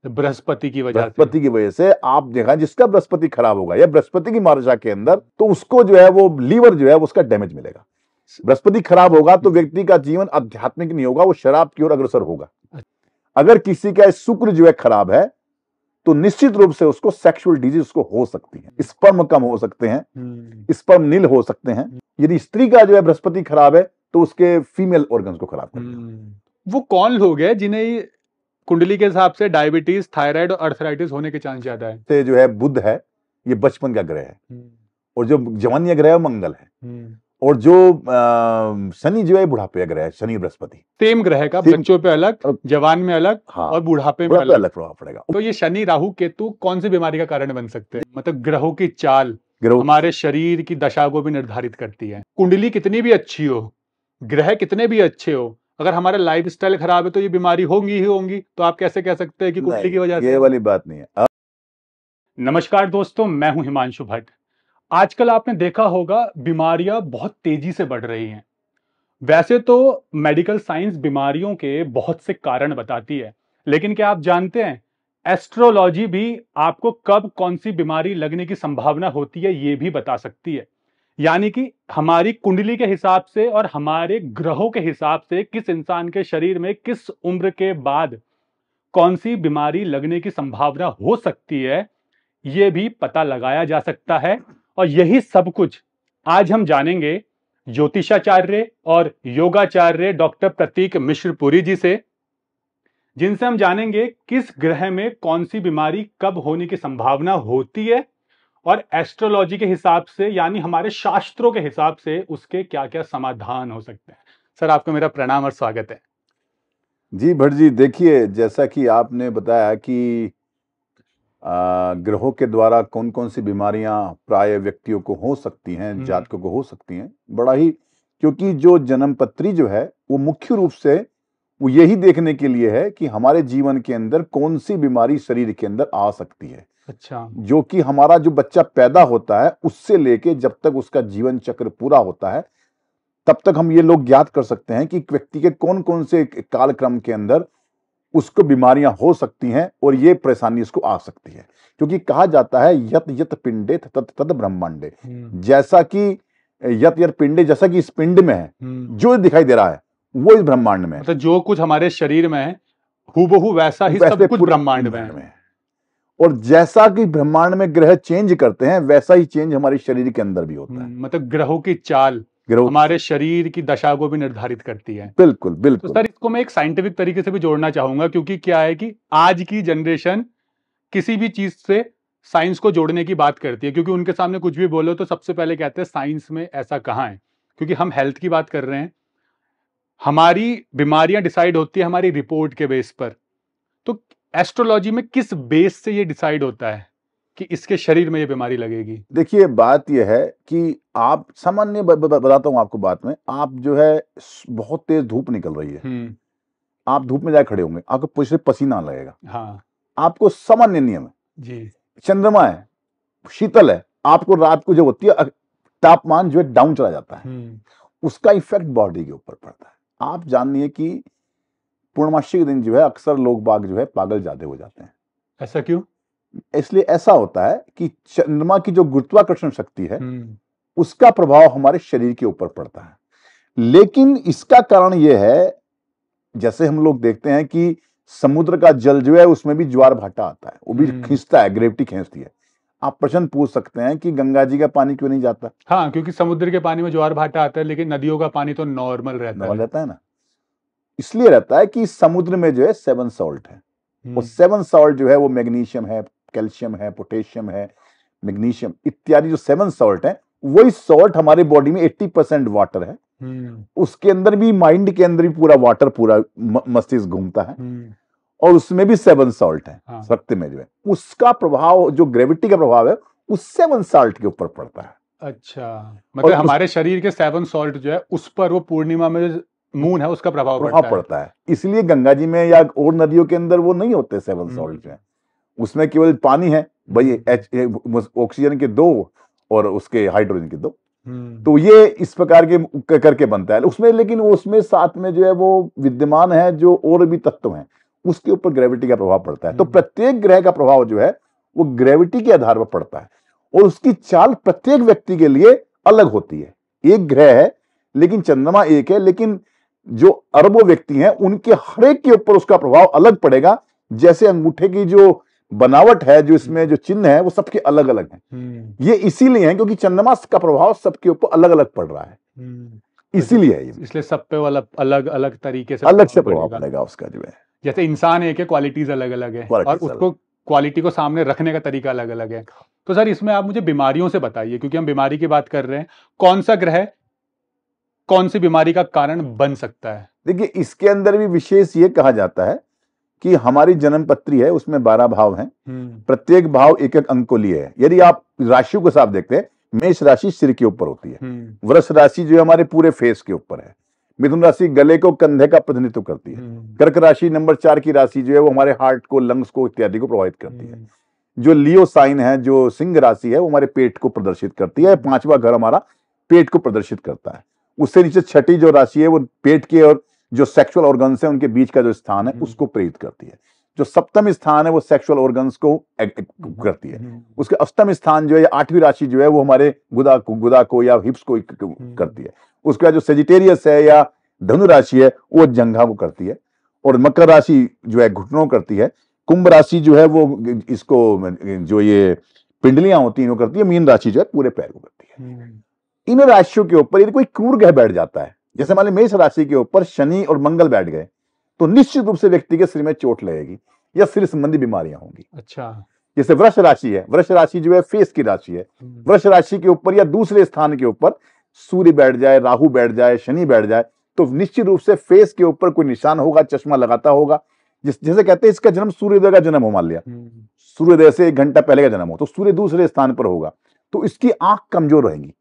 बृहस्पति की वजह से। बृहस्पति की वजह से आप देखा जिसका बृहस्पति खराब होगा या बृहस्पति की मार्जा के अंदर, तो उसको जो है वो लीवर जो है उसका डैमेज मिलेगा। बृहस्पति खराब होगा तो व्यक्ति का जीवन आध्यात्मिक नहीं होगा, वो शराब की ओर अग्रसर होगा। अगर किसी का शुक्र जो है खराब है तो निश्चित रूप से उसको सेक्सुअल डिजीज उसको हो सकती है, स्पर्म कम हो सकते हैं, स्पर्म नील हो सकते हैं। यदि स्त्री का जो है बृहस्पति खराब है तो उसके फीमेल ऑर्गन्स को खराब कर देगा। वो कौन लोग हैं जिन्हें कुंडली के हिसाब से डायबिटीज, थायराइड और अर्थराइटिस होने के चांस ज्यादा है? से जो है बुध है, ये बचपन का ग्रह है, और जो जवानी ग्रह है मंगल है, और जो शनि जो है बुढ़ापे का ग्रह है, शनि बृहस्पति। सेम ग्रह का बच्चों पे अलग, जवान में अलग, हाँ, और बुढ़ापे में अलग प्रभाव पड़ेगा। तो ये शनि, राहु, केतु कौन सी बीमारी का कारण बन सकते हैं? मतलब ग्रहों की चाल हमारे शरीर की दशा को भी निर्धारित करती है। कुंडली कितनी भी अच्छी हो, ग्रह कितने भी अच्छे हो, अगर हमारा लाइफस्टाइल खराब है तो ये बीमारी होंगी ही होंगी। तो आप कैसे कह सकते हैं कि कुंडली की वजह से? ये वाली बात नहीं है। नमस्कार दोस्तों, मैं हूं हिमांशु भट्ट। आजकल आपने देखा होगा बीमारियां बहुत तेजी से बढ़ रही हैं। वैसे तो मेडिकल साइंस बीमारियों के बहुत से कारण बताती है, लेकिन क्या आप जानते हैं एस्ट्रोलॉजी भी आपको कब कौन सी बीमारी लगने की संभावना होती है ये भी बता सकती है। यानी कि हमारी कुंडली के हिसाब से और हमारे ग्रहों के हिसाब से किस इंसान के शरीर में किस उम्र के बाद कौन सी बीमारी लगने की संभावना हो सकती है ये भी पता लगाया जा सकता है। और यही सब कुछ आज हम जानेंगे ज्योतिषाचार्य और योगाचार्य डॉक्टर प्रतीक मिश्रपुरी जी से, जिनसे हम जानेंगे किस ग्रह में कौन सी बीमारी कब होने की संभावना होती है और एस्ट्रोलॉजी के हिसाब से यानी हमारे शास्त्रों के हिसाब से उसके क्या क्या समाधान हो सकते हैं। सर, आपको मेरा प्रणाम और स्वागत है। जी भट्ट जी, देखिए जैसा कि आपने बताया कि ग्रहों के द्वारा कौन कौन सी बीमारियां प्राय व्यक्तियों को हो सकती हैं, जातकों को हो सकती हैं, बड़ा ही, क्योंकि जो जन्मपत्री जो है वो मुख्य रूप से वो यही देखने के लिए है कि हमारे जीवन के अंदर कौन सी बीमारी शरीर के अंदर आ सकती है। अच्छा। जो कि हमारा जो बच्चा पैदा होता है उससे लेके जब तक उसका जीवन चक्र पूरा होता है तब तक हम ये लोग ज्ञात कर सकते हैं कि व्यक्ति के कौन कौन से कालक्रम के अंदर उसको बीमारियां हो सकती हैं और ये परेशानी उसको आ सकती है। क्योंकि कहा जाता है यत यत पिंडे तत तद ब्रह्मांडे, जैसा कि यत यत पिंडे, जैसा कि इस पिंड में है जो दिखाई दे रहा है वो इस ब्रह्मांड में है। मतलब जो कुछ हमारे शरीर में है हूबहू वैसा ही सब कुछ ब्रह्मांड में है। और जैसा कि ब्रह्मांड में ग्रह चेंज करते हैं वैसा ही चेंज हमारे शरीर के अंदर भी होता है। मतलब ग्रहों की चाल हमारे शरीर की दशा को भी निर्धारित करती है। बिल्कुल बिल्कुल। तो सर, इसको मैं एक साइंटिफिक तरीके से भी जोड़ना चाहूंगा, क्योंकि क्या है कि आज की जनरेशन किसी भी चीज से साइंस को जोड़ने की बात करती है, क्योंकि उनके सामने कुछ भी बोलो तो सबसे पहले कहते हैं साइंस में ऐसा कहाँ है। क्योंकि हम हेल्थ की बात कर रहे हैं, हमारी बीमारियां डिसाइड होती है हमारी रिपोर्ट के बेस पर। तो एस्ट्रोलॉजी में किस बेस से ये डिसाइड होता है कि इसके शरीर में ये बीमारी लगेगी? देखिए बात यह है कि आप सामान्य बताता हूं आपको बात में, आप जो है बहुत तेज धूप निकल रही है, आप धूप में जाके खड़े होंगे, आपको सिर्फ पसीना लगेगा। हाँ। आपको सामान्य नियम है जी, चंद्रमा है, शीतल है, आपको रात को जो होती है तापमान जो है डाउन चला जाता है, उसका इफेक्ट बॉडी के ऊपर पड़ता है। आप जानिए कि पूर्णमासी के दिन जो है अक्सर लोग बाग जो है पागल ज्यादा हो जाते हैं। ऐसा क्यों? इसलिए ऐसा होता है कि चंद्रमा की जो गुरुत्वाकर्षण शक्ति है उसका प्रभाव हमारे शरीर के ऊपर पड़ता है। लेकिन इसका कारण यह है, जैसे हम लोग देखते हैं कि समुद्र का जल जो है उसमें भी ज्वार भाटा आता है, वो भी खींचता है, ग्रेविटी खींचती है। आप प्रश्न पूछ सकते हैं कि गंगा जी का पानी क्यों नहीं जाता? हाँ, क्योंकि समुद्र के पानी में ज्वार भाटा आता है, लेकिन नदियों का पानी तो नॉर्मल रहता है ना। इसलिए रहता है कि समुद्र में जो है 7 सॉल्ट है, और 7 सॉल्ट जो है वो मैग्नीशियम है, कैल्शियम है, पोटेशियम है, मैग्नीशियम इत्यादि जो 7 सॉल्ट है, वही सॉल्ट हमारे बॉडी में 80% वाटर है। उसके अंदर भी, माइंड के अंदर भी पूरा वाटर, पूरा मस्तिष्क घूमता है, और उसमें भी 7 सॉल्ट है। हाँ। रक्त में जो है उसका प्रभाव, जो ग्रेविटी का प्रभाव है उस 7 सॉल्ट के ऊपर पड़ता है। अच्छा, मतलब हमारे शरीर के 7 सॉल्ट जो है उस पर वो पूर्णिमा में मून है उसका प्रभाव पड़ता है। इसलिए गंगा जी में या और नदियों के अंदर वो नहीं होते 7 सॉल्ट जो है, उसमें केवल पानी है भाई, ऑक्सीजन के 2 और उसके हाइड्रोजन के 2। तो ये इस प्रकार के करके बनता है उसमें। लेकिन उसमें साथ में जो है वो विद्यमान है जो और भी तत्व हैं, उसके ऊपर ग्रेविटी का प्रभाव पड़ता है। तो प्रत्येक ग्रह का प्रभाव जो है वो ग्रेविटी के आधार पर पड़ता है और उसकी चाल प्रत्येक व्यक्ति के लिए अलग होती है। एक ग्रह है लेकिन चंद्रमा एक है, लेकिन जो अरबों व्यक्ति हैं उनके हर एक के ऊपर उसका प्रभाव अलग पड़ेगा। जैसे अंगूठे की जो बनावट है, जो इसमें जो चिन्ह है, वो सबके अलग अलग हैं। ये इसीलिए है क्योंकि चंद्रमा का प्रभाव सबके ऊपर अलग अलग पड़ रहा है, इसीलिए है ये। इसलिए सब पे वाला अलग अलग तरीके से अलग से प्रभाव पड़ेगा उसका जो है। जैसे इंसान एक है, क्वालिटीज अलग अलग है और उसको क्वालिटी को सामने रखने का तरीका अलग अलग है। तो सर इसमें आप मुझे बीमारियों से बताइए, क्योंकि हम बीमारी की बात कर रहे हैं, कौन सा ग्रह कौन सी बीमारी का कारण बन सकता है? देखिए, इसके अंदर भी विशेष ये कहा जाता है कि हमारी जन्म पत्री है, उसमें 12 भाव हैं, प्रत्येक भाव एक एक अंक को लिए है। यदि आप राशियों को साफ देखते हैं, मेष राशि सिर के ऊपर होती है, वृष राशि जो है हमारे पूरे फेस के ऊपर है, मिथुन राशि गले को, कंधे का प्रतिनिधित्व करती है, कर्क राशि नंबर 4 की राशि जो है वो हमारे हार्ट को, लंग्स को इत्यादि को प्रभावित करती है। जो लियो साइन है, जो सिंह राशि है, वो हमारे पेट को प्रदर्शित करती है। 5वां घर हमारा पेट को प्रदर्शित करता है। उससे नीचे छठी जो राशि है वो पेट के और जो सेक्सुअल ऑर्गन्स है उनके बीच का जो स्थान है उसको प्रेरित करती है। जो सप्तम स्थान है वो सेक्सुअल ऑर्गन्स को करती है। उसके अष्टम स्थान जो है, 8वीं राशि जो है वो हमारे गुदा को या हिप्स को करती है। उसके बाद जो सेजिटेरियस है या धनु राशि है वो जंघा को करती है, और मकर राशि जो है घुटनों करती है। कुंभ राशि जो है वो इसको, जो ये पिंडलियां होती हैं वो करती है। मीन राशि जो है पूरे पैर को करती है। इन राशियों के ऊपर यदि कोई क्रूर ग्रह बैठ जाता है, जैसे मान लीजिए मेष राशि के ऊपर शनि और मंगल बैठ गए, तो निश्चित रूप से व्यक्ति के सिर में चोट लगेगी या सिर संबंधी बीमारियां होंगी। अच्छा, जैसे वृष राशि है, वृष राशि जो है फेस की राशि है, वृष राशि के ऊपर या दूसरे स्थान के ऊपर सूर्य बैठ जाए, राहु बैठ जाए, शनि बैठ जाए, तो निश्चित रूप से फेस के ऊपर कोई निशान होगा, चश्मा लगाता होगा। जैसे कहते हैं इसका जन्म सूर्योदय का जन्म हो, मान लिया सूर्योदय से 1 घंटा पहले का जन्म हो, तो सूर्य दूसरे स्थान पर होगा, तो इसकी आंख कमजोर रहेगी।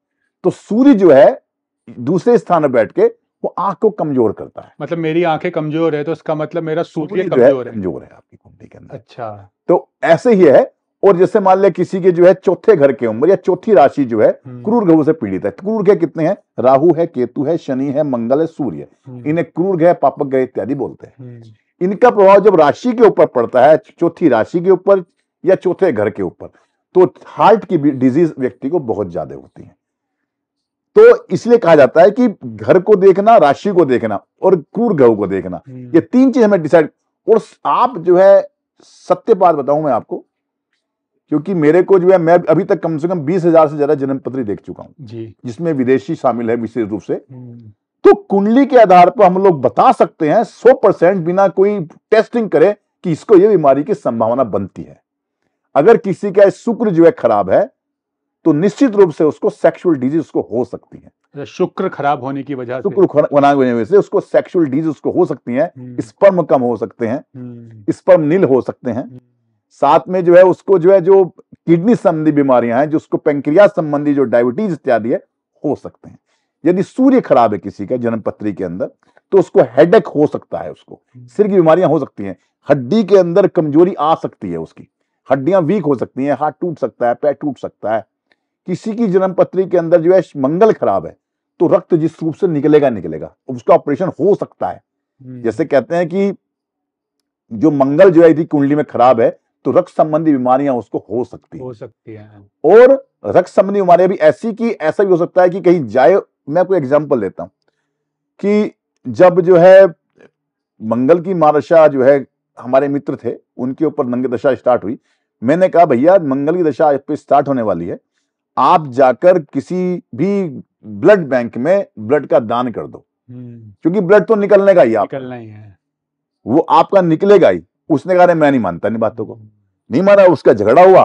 तो सूर्य जो है दूसरे स्थान पर बैठ के वो आंख को कमजोर करता है। मतलब मेरी आंखें कमजोर है तो इसका मतलब मेरा सूर्य कमजोर है आपकी कुंडली के अंदर। अच्छा, तो ऐसे ही है। और जैसे मान लिया किसी के जो है चौथे घर के ऊपर या चौथी राशि जो है क्रूर ग्रहों से पीड़ित है। क्रूर ग्रह कितने हैं? राहु है, केतु है, शनि है, मंगल है, सूर्य। इन्हें क्रूर ग्रह, पापक ग्रह इत्यादि बोलते हैं। इनका प्रभाव जब राशि के ऊपर पड़ता है, चौथी राशि के ऊपर या चौथे घर के ऊपर, तो हार्ट की डिजीज व्यक्ति को बहुत ज्यादा होती है। तो इसलिए कहा जाता है कि घर को देखना, राशि को देखना और क्रूर ग्रहों को देखना, ये 3 चीज हमें डिसाइड। और आप जो है, सत्य बात बताऊं मैं आपको, क्योंकि मेरे को जो है, मैं अभी तक कम से कम 20,000 से ज्यादा जन्म पत्री देख चुका हूं जी, जिसमें विदेशी शामिल है विशेष रूप से। तो कुंडली के आधार पर हम लोग बता सकते हैं 100% बिना कोई टेस्टिंग करे कि इसको ये बीमारी की संभावना बनती है। अगर किसी का शुक्र जो है खराब है तो निश्चित रूप से उसको सेक्सुअल डिजीज उसको हो सकती है। शुक्र खराब होने की वजह से, शुक्र खराब होने से उसको सेक्सुअल डिजीज उसको हो सकती है। स्पर्म कम हो सकते हैं, स्पर्म नील हो सकते हैं। साथ में जो है उसको जो है जो किडनी संबंधी बीमारियां हैं, जो उसको पेंक्रियास संबंधी जो डायबिटीज इत्यादि है, हो सकते हैं। यदि सूर्य खराब है किसी का जन्म पत्री के अंदर तो उसको हेडेक हो सकता है, उसको सिर की बीमारियां हो सकती हैं, हड्डी के अंदर कमजोरी आ सकती है, उसकी हड्डियां वीक हो सकती हैं, हाथ टूट सकता है, पैर टूट सकता है। किसी की जन्म पत्री के अंदर जो है मंगल खराब है तो रक्त जिस रूप से निकलेगा उसका ऑपरेशन हो सकता है। जैसे कहते हैं कि जो मंगल जो है यदि कुंडली में खराब है तो रक्त संबंधी बीमारियां उसको हो सकती है। और रक्त संबंधी बीमारियां भी ऐसी कि ऐसा भी हो सकता है कि कहीं जाए। मैं कोई एग्जांपल देता हूं कि जब जो है मंगल की महादशा जो है, हमारे मित्र थे उनके ऊपर मंगल दशा स्टार्ट हुई, मैंने कहा भैया मंगल की दशा पे स्टार्ट होने वाली है, आप जाकर किसी भी ब्लड बैंक में ब्लड का दान कर दो, क्योंकि ब्लड तो निकलने का ही, निकलना ही है, वो आपका निकलेगा ही। उसने कहा मैं नहीं मानता, नहीं बातों को नहीं माना। उसका झगड़ा हुआ,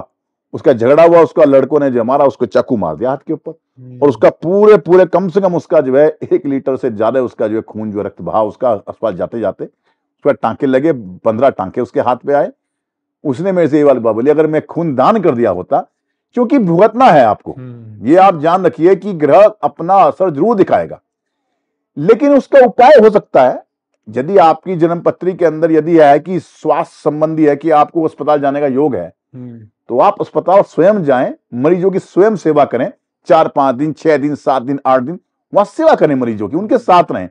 उसका लड़कों ने जो मारा, उसको चाकू मार दिया हाथ के ऊपर, और उसका पूरे कम से कम उसका जो है 1 लीटर से ज्यादा उसका जो है खून, जो रक्त बहा उसका, अस्पताल जाते जाते उसका टांके लगे, 15 टांके उसके हाथ पे आए। उसने मेरे से ये वाली बात बोली, अगर मैं खून दान कर दिया होता, क्योंकि भुगतना है आपको, ये आप जान रखिए कि ग्रह अपना असर जरूर दिखाएगा, लेकिन उसका उपाय हो सकता है। यदि आपकी जन्म पत्री के अंदर यदि है कि स्वास्थ्य संबंधी है कि आपको अस्पताल जाने का योग है, तो आप अस्पताल स्वयं जाएं, मरीजों की स्वयं सेवा करें, 4-5 दिन, 6 दिन, 7 दिन, 8 दिन वहां सेवा करें मरीजों की, उनके साथ रहें।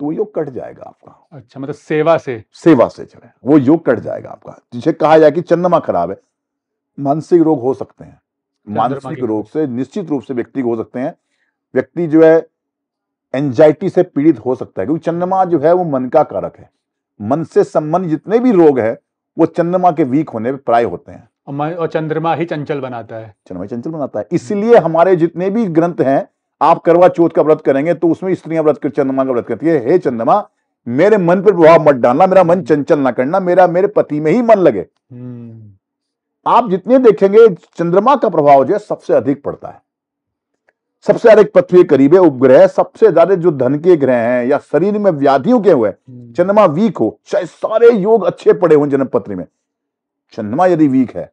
तो वो योग कट जाएगा आपका। अच्छा, मतलब सेवा से जो है वो योग कट जाएगा आपका। जिसे कहा जाए कि चंद्रमा खराब है, मानसिक रोग हो सकते हैं। मानसिक रोग से निश्चित रूप से व्यक्ति को हो सकते हैं। व्यक्ति जो है एंजाइटी से पीड़ित हो सकता है, क्योंकि चंद्रमा जो है वो मन का कारक है। मन से संबंधित जितने भी रोग है वो चंद्रमा के वीक होने पे प्राय होते हैं। और चंद्रमा ही चंचल बनाता है। चंद्रमा चंचल बनाता है, इसलिए हमारे जितने भी ग्रंथ हैं, आप करवा चौथ का व्रत करेंगे तो उसमें स्त्रियां व्रत कर चंद्रमा का व्रत करती है, हे चंद्रमा मेरे मन पर प्रभाव मत डालना, मेरा मन चंचल ना करना, मेरे पति में ही मन लगे। आप जितने देखेंगे चंद्रमा का प्रभाव जो है सबसे अधिक पड़ता है। सबसे अधिक पृथ्वी के करीब है उपग्रह, सबसे ज्यादा जो धन के ग्रह हैं या शरीर में व्याधियों के हुए, चंद्रमा वीक हो, चाहे सारे योग अच्छे पड़े हों जन्म पत्री में, चंद्रमा यदि वीक है,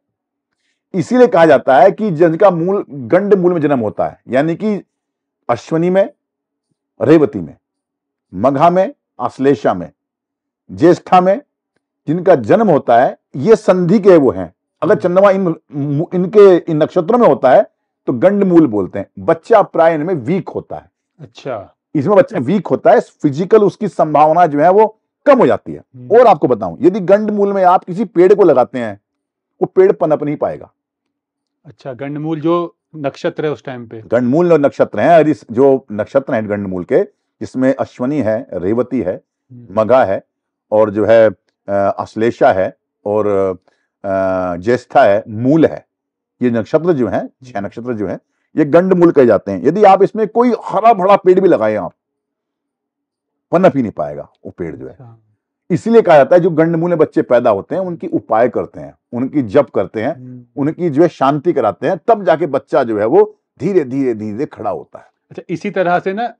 इसीलिए कहा जाता है कि जिनका मूल गंड मूल में जन्म होता है, यानी कि अश्विनी में, रेवती में, मघा में, आश्लेषा में, ज्येष्ठा में जिनका जन्म होता है, ये संधि के वो हैं। अगर चंद्रमा इन नक्षत्रों में होता है तो गंड मूल बोलते हैं। बच्चा प्राय इनमें वीक होता है। अच्छा, इसमें बच्चा वीक होता है, फिजिकल उसकी संभावना जो है वो कम हो जाती है। और आपको बताऊं, यदि गंड मूल में आप किसी पेड़ को लगाते हैं, वो पेड़ पनप नहीं पाएगा। अच्छा, गंडमूल जो नक्षत्र है उस टाइम पे, गंडमूल नक्षत्र हैं, जो नक्षत्र हैं गंडमूल के, जिसमें अश्वनी है, रेवती है, मघा है, और जो है आश्लेषा है, और ज्येष्ठा है, मूल है। ये नक्षत्र जो हैं, 6 नक्षत्र जो हैं, ये गंडमूल कहे जाते हैं। यदि आप इसमें कोई हरा भरा पेड़ भी लगाएं, आप पनप ही नहीं पाएगा वो पेड़ जो है। इसलिए कहा जाता है जो गंडमूल में बच्चे पैदा होते हैं उनकी उपाय करते हैं, उनकी जप करते हैं, उनकी जो है शांति कराते हैं, तब जाके बच्चा जो है वो धीरे धीरे धीरे खड़ा होता है। अच्छा, इसी तरह से ना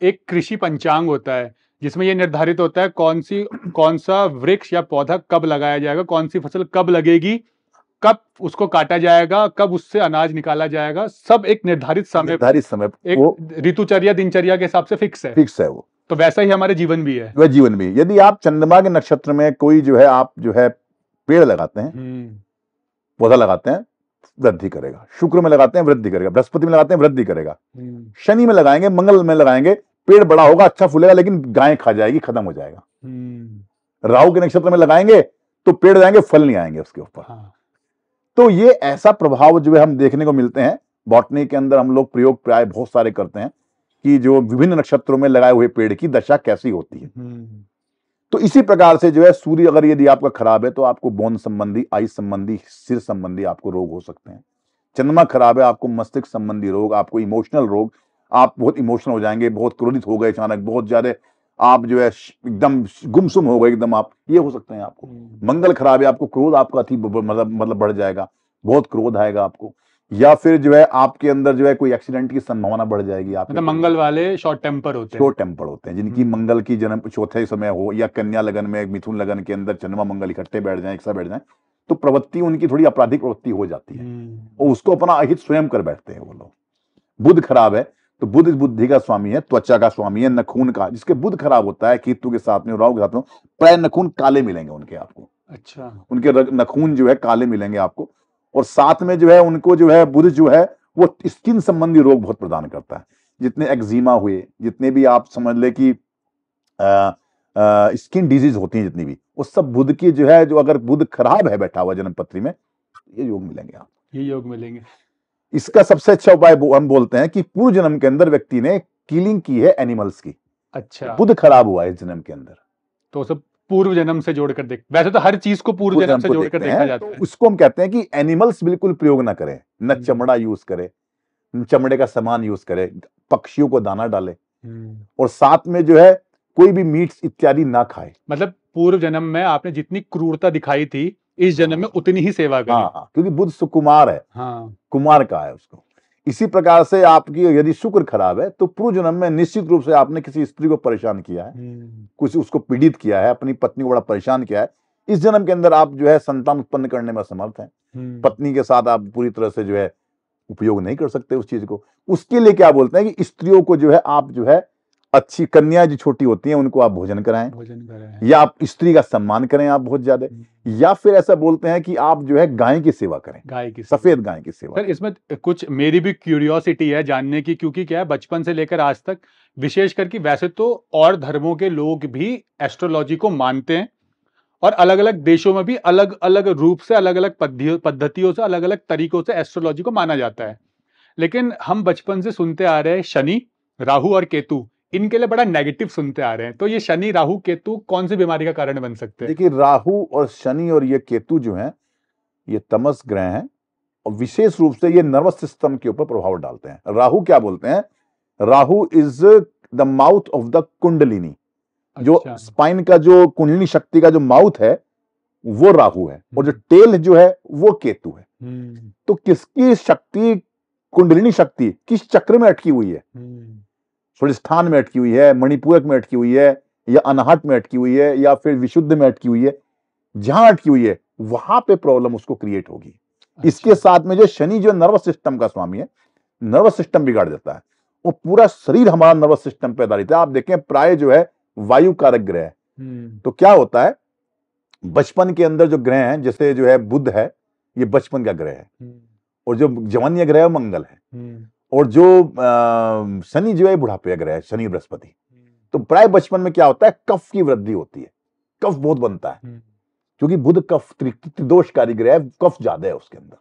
एक कृषि पंचांग होता है जिसमें यह निर्धारित होता है कौन सा वृक्ष या पौधा कब लगाया जाएगा, कौन सी फसल कब लगेगी, कब उसको काटा जाएगा, कब उससे अनाज निकाला जाएगा, सब एक निर्धारित समय एक ऋतुचर्या दिनचर्या के हिसाब से फिक्स है वो। तो वैसा ही हमारे जीवन भी है। वह जीवन भी, यदि आप चंद्रमा के नक्षत्र में कोई जो है आप जो है पेड़ लगाते हैं, पौधा लगाते हैं, वृद्धि करेगा। शुक्र में लगाते हैं, वृद्धि करेगा। बृहस्पति में लगाते हैं, वृद्धि करेगा। शनि में लगाएंगे, मंगल में लगाएंगे, पेड़ बड़ा होगा, अच्छा फूलेगा, लेकिन गाय खा जाएगी, खत्म हो जाएगा। राहु के नक्षत्र में लगाएंगे तो पेड़ जाएंगे, फल नहीं आएंगे उसके ऊपर। तो ये ऐसा प्रभाव जो है हम देखने को मिलते हैं। बॉटनी के अंदर हम लोग प्रयोग प्राय बहुत सारे करते हैं कि जो विभिन्न नक्षत्रों में लगाए हुए पेड़ की दशा कैसी होती है। तो इसी प्रकार से जो है सूर्य अगर यदि आपका खराब है तो आपको बोन संबंधी, आई संबंधी, सिर संबंधी आपको रोग हो सकते हैं। चंद्रमा खराब है, आपको मस्तिष्क संबंधी रोग, आपको इमोशनल रोग, आप बहुत इमोशनल हो जाएंगे, बहुत क्रोधित हो गए अचानक, बहुत ज्यादा आप जो है एकदम गुमसुम हो गए एकदम आप, ये हो सकते हैं आपको। मंगल खराब है, आपको क्रोध आपका अति मतलब बढ़ जाएगा, बहुत क्रोध आएगा आपको। या फिर जो है आपके अंदर जो है कोई एक्सीडेंट की संभावना बढ़ जाएगी। आप मतलब मंगल वाले शॉर्ट टेम्पर होते हैं जिनकी मंगल की जन्म चौथे समय हो, या कन्या लगन में, मिथुन लगन के अंदर चंद्रमा मंगल इकट्ठे बैठ जाए, एक साथ बैठ जाए, तो प्रवृत्ति उनकी थोड़ी आपराधिक प्रवृत्ति हो जाती है और उसको अपना अहित स्वयं कर बैठते हैं वो लोग। बुध खराब है तो बुध बुद्धि का स्वामी है, त्वचा का स्वामी है, नखून का। जिसके बुध खराब होता है, केतु के साथ में, राहु के साथ में, प्राय नखून काले मिलेंगे उनके आपको। अच्छा, उनके नखून जो है काले मिलेंगे आपको। और साथ में जो है उनको जो है बुध जो है वो स्किन संबंधी रोग बहुत प्रदान करता है। जितने एक्जिमा हुए, जितने भी आप समझ ले कि स्किन डिजीज होती हैं जितनी भी, वो सब बुध की जो है, जो अगर बुध खराब है बैठा हुआ जन्म पत्री में, ये योग मिलेंगे आप, ये योग मिलेंगे। इसका सबसे अच्छा उपाय हम बोलते हैं कि पूर्व जन्म के अंदर व्यक्ति ने किलिंग की है एनिमल्स की। अच्छा, बुध खराब हुआ है इस जन्म के अंदर, तो सब पूर्व जन्म से जोड़कर देख, वैसे तो हर चीज को पूर्व जन्म से जोड़कर देखा जाता है। तो उसको हम कहते हैं कि एनिमल्स बिल्कुल प्रयोग ना करें, न चमड़ा यूज करें, चमड़े का सामान यूज करें, पक्षियों को दाना डाले, और साथ में जो है कोई भी मीट्स इत्यादि ना खाए। मतलब पूर्व जन्म में आपने जितनी क्रूरता दिखाई थी, इस जन्म में उतनी ही सेवा करें। हाँ, क्योंकि बुध सुकुमार है, कुमार का है उसको। इसी प्रकार से आपकी यदि शुक्र खराब है तो पूर्व जन्म में निश्चित रूप से आपने किसी स्त्री को परेशान किया है, कुछ उसको पीड़ित किया है, अपनी पत्नी को बड़ा परेशान किया है। इस जन्म के अंदर आप जो है संतान उत्पन्न करने में असमर्थ हैं। पत्नी के साथ आप पूरी तरह से जो है उपयोग नहीं कर सकते उस चीज को। उसके लिए क्या बोलते हैं कि स्त्रियों को जो है आप जो है अच्छी कन्या जो छोटी होती हैं उनको आप भोजन कराएं, या आप स्त्री का सम्मान करें आप बहुत ज्यादा, या फिर ऐसा बोलते हैं कि आप जो है गाय की सेवा करें, गाय की, सफेद गाय की सेवा। सर इसमें कुछ मेरी भी क्यूरियोसिटी है जानने की, क्योंकि क्या है बचपन से लेकर आज तक विशेष करके वैसे तो और धर्मों के लोग भी एस्ट्रोलॉजी को मानते हैं और अलग अलग देशों में भी अलग अलग रूप से अलग अलग पद्धतियों से अलग अलग तरीकों से एस्ट्रोलॉजी को माना जाता है। लेकिन हम बचपन से सुनते आ रहे हैं शनि, राहु और केतु, इनके लिए बड़ा नेगेटिव सुनते आ रहे हैं। तो ये शनि, राहु, केतु कौन सी बीमारी का कारण बन सकते हैं? देखिए, राहु और शनि और ये केतु जो हैं, ये तमस ग्रह हैं और विशेष रूप से ये नर्वस सिस्टम के ऊपर प्रभाव डालते हैं। राहु क्या बोलते हैं? Rahu is the mouth of the kundalini. जो अच्छा। स्पाइन का जो कुंडलिनी शक्ति का जो माउथ है वो राहु है और जो टेल जो है वो केतु है। तो किसकी शक्ति, कुंडलिनी शक्ति किस चक्र में अटकी हुई है? स्वादिष्ठान में अटकी हुई है, मणिपूरक में अटकी हुई है, या अनाहत में अटकी हुई है, या फिर विशुद्ध में अटकी हुई है? जहां अटकी हुई है वहां पे प्रॉब्लम उसको क्रिएट होगी। अच्छा। इसके साथ में जो शनि जो नर्वस सिस्टम का स्वामी है, नर्वस सिस्टम बिगाड़ देता है। वो पूरा शरीर हमारा नर्वस सिस्टम पे आधारित है। आप देखें, प्राय जो है वायु कारक ग्रह है। तो क्या होता है, बचपन के अंदर जो ग्रह हैं, जैसे जो है बुध है, ये बचपन का ग्रह है, और जो जवन्य ग्रह है मंगल है, और जो शनि जो है बुढ़ापे का ग्रह है, शनि बृहस्पति। तो प्राय बचपन में क्या होता है, कफ की वृद्धि होती है, कफ बहुत बनता है, क्योंकि बुध कफ त्रिदोषकारी ग्रह है, कफ ज्यादा है उसके अंदर।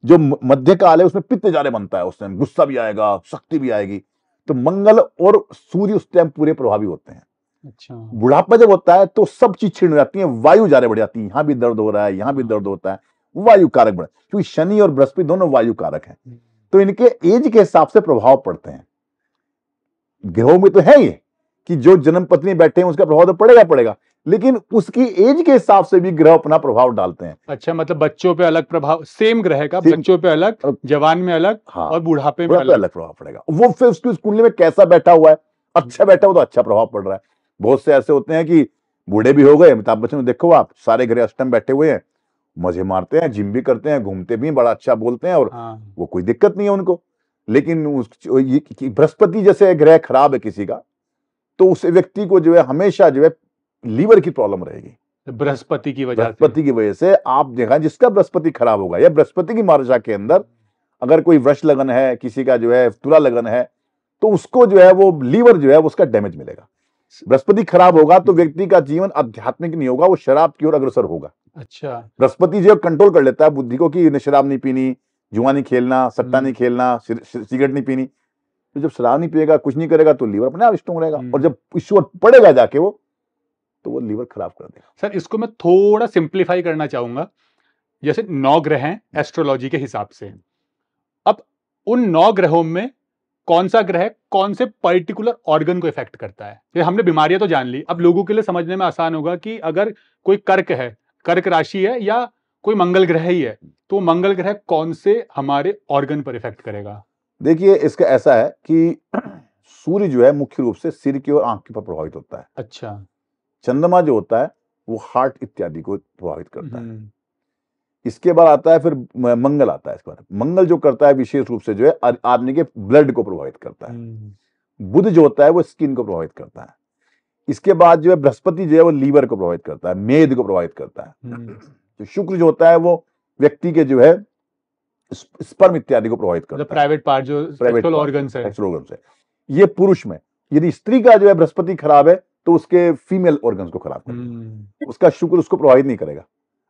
जो मध्यकाल है उसमें पित्त ज्यादा बनता है, उस टाइम गुस्सा भी आएगा, शक्ति भी आएगी। तो मंगल और सूर्य उस टाइम पूरे प्रभावी होते हैं। अच्छा। बुढ़ापा जब होता है तो सब चीज छिड़ जाती है, वायु ज्यादा बढ़ जाती है, यहां भी दर्द हो रहा है, यहां भी दर्द होता है, वायु कारक बढ़, क्योंकि शनि और बृहस्पति दोनों वायु कारक हैं। तो इनके एज के हिसाब से प्रभाव पड़ते हैं। ग्रहों में तो है ये कि जो जन्म पत्नी बैठे हैं उसका प्रभाव तो पड़ेगा, लेकिन उसकी एज के हिसाब से भी ग्रह अपना प्रभाव डालते हैं। अच्छा, मतलब बच्चों पे अलग प्रभाव, सेम ग्रह का बच्चों पे अलग, जवान में अलग, हाँ, और बुढ़ापे में अलग प्रभाव पड़ेगा। वो फिर उसकी कुंडली में कैसा बैठा हुआ है, अच्छा बैठा हुआ तो अच्छा प्रभाव पड़ रहा है। बहुत से ऐसे होते हैं कि बूढ़े भी हो गए, अमिताभ बच्चन में देखो आप, सारे ग्रह अष्टम बैठे हुए हैं, मजे मारते हैं, जिम भी करते हैं, घूमते भी बड़ा अच्छा बोलते हैं, और वो कोई दिक्कत नहीं है उनको। लेकिन बृहस्पति जैसे ग्रह खराब है किसी का, तो उस व्यक्ति को जो है हमेशा जो है लीवर की प्रॉब्लम रहेगी, बृहस्पति की वजह से। आप देखा, जिसका बृहस्पति खराब होगा या बृहस्पति की मार्जा के अंदर अगर कोई वृष लगन है, किसी का जो है तुला लगन है, तो उसको जो है वो लीवर जो है उसका डैमेज मिलेगा। बृहस्पति खराब होगा तो व्यक्ति का जीवन आध्यात्मिक नहीं होगा, वो शराब की ओर अग्रसर होगा। अच्छा। बृहस्पति जो कंट्रोल कर लेता है बुद्धि को कि शराब नहीं पीनी, जुआ नहीं खेलना, सट्टा नहीं खेलना, सिगरेट नहीं पीनी। तो जब शराब नहीं पिएगा, कुछ नहीं करेगा, तो लीवर अपने आप स्ट्रांग रहेगा, और जब ईश्वर पड़ेगा जाके वो, तो वो लीवर खराब कर देगा। सर, इसको मैं थोड़ा सिंप्लीफाई करना चाहूंगा। जैसे 9 ग्रह हैं एस्ट्रोलॉजी के हिसाब से, अब उन 9 ग्रहों में कौन सा ग्रह कौन से पर्टिकुलर ऑर्गन को इफेक्ट करता है? ये हमने बीमारियां तो जान ली, अब लोगों के लिए समझने में आसान होगा कि अगर कोई कर्क है, कर्क राशि है, या कोई मंगल ग्रह ही है, तो मंगल ग्रह कौन से हमारे ऑर्गन पर इफेक्ट करेगा? देखिए, इसका ऐसा है कि सूर्य जो है मुख्य रूप से सिर की और आंख के ऊपर प्रभावित होता है। अच्छा। चंद्रमा जो होता है वो हार्ट इत्यादि को प्रभावित करता है। इसके बाद आता है फिर मंगल आता है। इसके बाद मंगल जो करता है विशेष रूप से जो है आदमी के ब्लड को प्रभावित करता है। बुध जो होता है वो स्किन को प्रभावित करता है। इसके बाद जो है बृहस्पति जो है वो लीवर को प्रभावित करता है, मेद को प्रभावित करता है। तो शुक्र जो होता है वो व्यक्ति के जो है स्पर्म इत्यादि को प्रभावित करता है, प्राइवेट पार्ट जो सेक्सुअल ऑर्गन्स है। ये पुरुष में, यदि स्त्री का जो है बृहस्पति खराब है तो उसके फीमेल ऑर्गन्स को खराब करेगा। उसका शुक्र उसको प्रभावित नहीं करेगा।